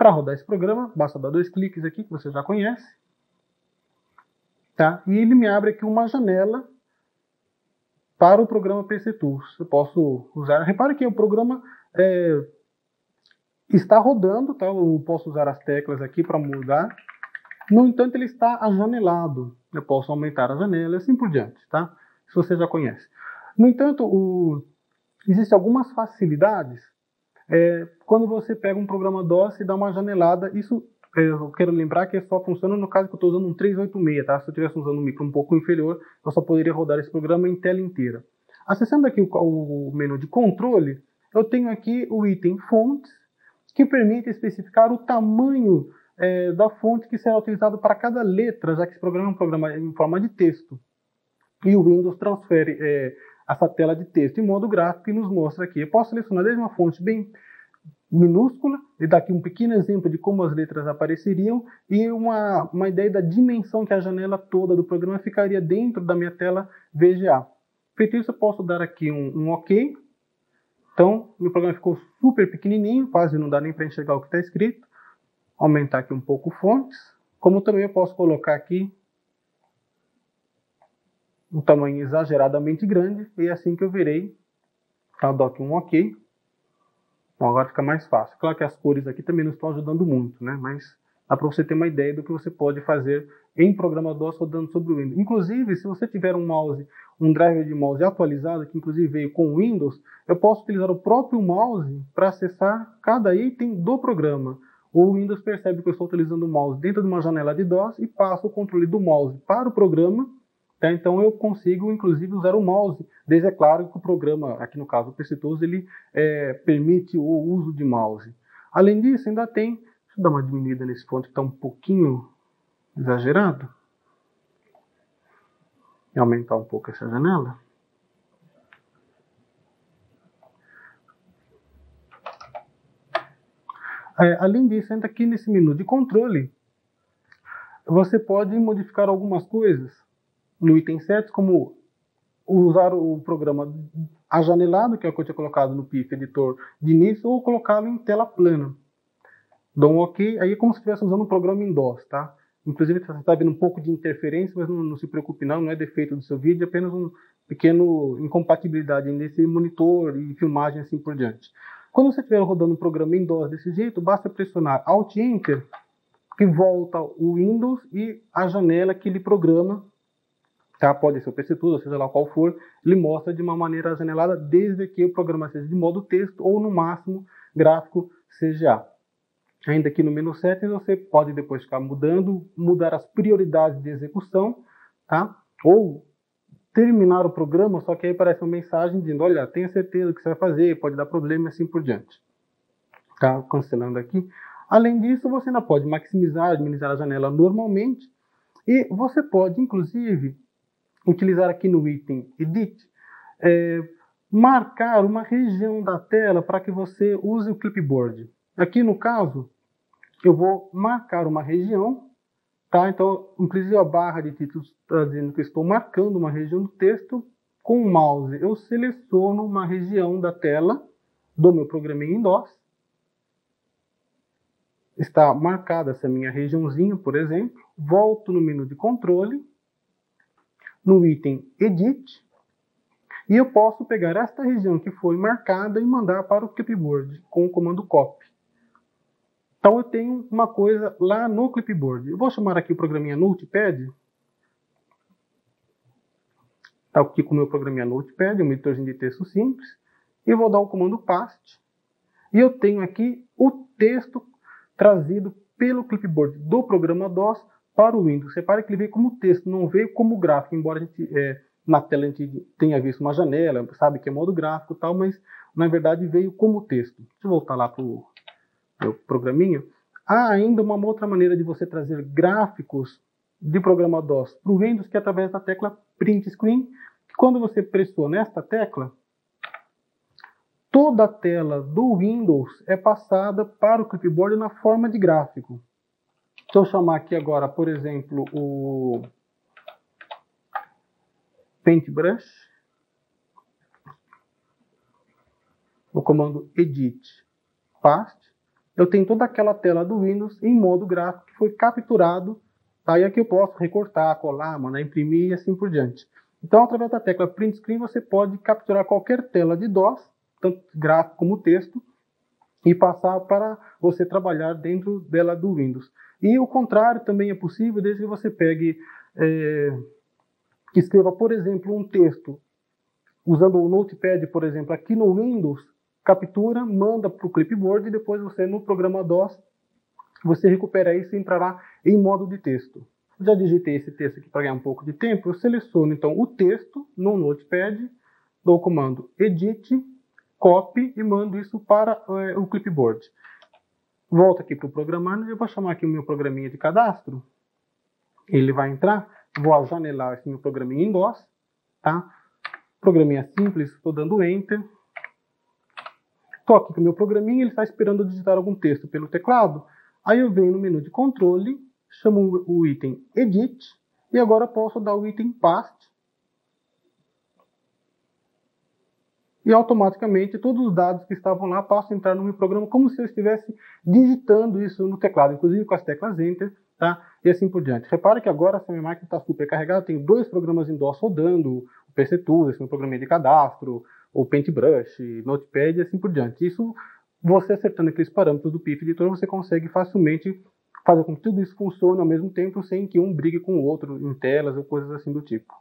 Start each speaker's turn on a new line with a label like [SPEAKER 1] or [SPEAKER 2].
[SPEAKER 1] Para rodar esse programa, basta dar 2 cliques aqui, que você já conhece. Tá? E ele me abre aqui uma janela para o programa PC Tools. Eu posso usar... Repare que o programa está rodando, tá? Eu posso usar as teclas aqui para mudar. No entanto, ele está ajanelado. Eu posso aumentar a janela e assim por diante, tá? Se você já conhece. No entanto, existem algumas facilidades quando você pega um programa DOS e dá uma janelada. Isso eu quero lembrar que só funciona no caso que eu estou usando um 386, tá? Se eu estivesse usando um micro um pouco inferior, eu só poderia rodar esse programa em tela inteira. Acessando aqui o menu de controle, eu tenho aqui o item Fontes, que permite especificar o tamanho da fonte que será utilizado para cada letra, já que esse programa é um programa em forma de texto. E o Windows transfere essa tela de texto em modo gráfico e nos mostra aqui. Eu posso selecionar desde uma fonte bem minúscula, e daqui um pequeno exemplo de como as letras apareceriam, e uma ideia da dimensão que a janela toda do programa ficaria dentro da minha tela VGA. Feito isso, eu posso dar aqui um OK. Então, meu programa ficou super pequenininho, quase não dá nem para enxergar o que está escrito. Aumentar aqui um pouco fontes, como também eu posso colocar aqui um tamanho exageradamente grande, e é assim que eu virei. Eu dou aqui um OK. Bom, agora fica mais fácil. Claro que as cores aqui também não estão ajudando muito, né? Mas dá para você ter uma ideia do que você pode fazer em programa DOS rodando sobre o Windows. Inclusive, se você tiver um driver de mouse atualizado, que inclusive veio com o Windows, eu posso utilizar o próprio mouse para acessar cada item do programa. O Windows percebe que eu estou utilizando o mouse dentro de uma janela de DOS e passa o controle do mouse para o programa. Tá? Então eu consigo, inclusive, usar o mouse, desde, é claro, que o programa, aqui no caso o PC Tools, ele permite o uso de mouse. Além disso, ainda tem... Deixa eu dar uma diminuída nesse ponto que está um pouquinho exagerado. E aumentar um pouco essa janela. Além disso, ainda aqui nesse menu de controle, você pode modificar algumas coisas no item Settings, como usar o programa ajanelado, que é o que eu tinha colocado no PIF Editor de início, ou colocá-lo em tela plana. Dou um OK, aí é como se estivesse usando um programa em DOS, tá? Inclusive você está vendo um pouco de interferência, mas não se preocupe não é defeito do seu vídeo, é apenas um pequeno incompatibilidade nesse monitor e filmagem assim por diante. Quando você estiver rodando um programa em DOS desse jeito, basta pressionar Alt Enter, que volta o Windows e a janela que ele programa, tá? Pode ser o PC Tools, ou seja lá qual for, ele mostra de uma maneira ajanelada, desde que o programa seja de modo texto ou no máximo gráfico CGA. Ainda aqui no menu Settings você pode depois ficar mudar as prioridades de execução, tá? Ou terminar o programa, só que aí aparece uma mensagem dizendo, olha, tenha certeza do que você vai fazer, pode dar problema e assim por diante. Tá? Cancelando aqui. Além disso, você ainda pode maximizar, minimizar a janela normalmente, e você pode, inclusive, utilizar aqui no item Edit, marcar uma região da tela para que você use o clipboard. Aqui no caso, eu vou marcar uma região, tá? Então, inclusive a barra de títulos está dizendo que eu estou marcando uma região do texto. Com o mouse, eu seleciono uma região da tela do meu programinha em DOS. Está marcada essa minha regiãozinha, por exemplo. Volto no menu de controle, no item Edit, e eu posso pegar esta região que foi marcada e mandar para o clipboard com o comando Copy. Então eu tenho uma coisa lá no clipboard. Eu vou chamar aqui o programinha Notepad. Está aqui com o meu programinha Notepad, um editorzinho de texto simples. E vou dar o comando Paste. E eu tenho aqui o texto trazido pelo clipboard do programa DOS para o Windows. Repare que ele veio como texto, não veio como gráfico, embora a gente, na tela a gente tenha visto uma janela, sabe que é modo gráfico e tal, mas na verdade veio como texto. Deixa eu voltar lá para o meu programinha. Há ainda uma outra maneira de você trazer gráficos de programa DOS para o Windows, que é através da tecla Print Screen. Quando você pressiona esta tecla, toda a tela do Windows é passada para o clipboard na forma de gráfico. Se eu chamar aqui agora, por exemplo, o Paintbrush, o comando Edit, Paste, eu tenho toda aquela tela do Windows em modo gráfico que foi capturado, tá? E aqui eu posso recortar, colar, mandar imprimir e assim por diante. Então, através da tecla Print Screen, você pode capturar qualquer tela de DOS, tanto gráfico como texto, e passar para você trabalhar dentro dela do Windows. E o contrário também é possível, desde que você pegue, escreva, por exemplo, um texto, usando o Notepad, por exemplo, aqui no Windows, captura, manda para o clipboard e depois você, no programa DOS, você recupera isso e entrará em modo de texto. Já digitei esse texto aqui para ganhar um pouco de tempo, eu seleciono então o texto no Notepad, dou o comando Edit, Copy e mando isso para o clipboard. Volto aqui para o Programar, eu vou chamar aqui o meu programinha de cadastro, ele vai entrar, vou ajanelar esse meu programinha em DOS, tá? Programinha simples, estou dando Enter. Estou aqui com o meu programinha, ele está esperando eu digitar algum texto pelo teclado. Aí eu venho no menu de controle, chamo o item Edit, e agora posso dar o item Paste. E automaticamente todos os dados que estavam lá passam a entrar no meu programa como se eu estivesse digitando isso no teclado, inclusive com as teclas Enter, tá? E assim por diante. Repara que agora essa minha máquina está super carregada, eu tenho 2 programas em DOS rodando, o PC Tools, esse meu programinha de cadastro, o Paintbrush, Notepad e assim por diante. Isso, você acertando aqueles parâmetros do PIF Editor, você consegue facilmente fazer com que tudo isso funcione ao mesmo tempo, sem que um brigue com o outro em telas ou coisas assim do tipo.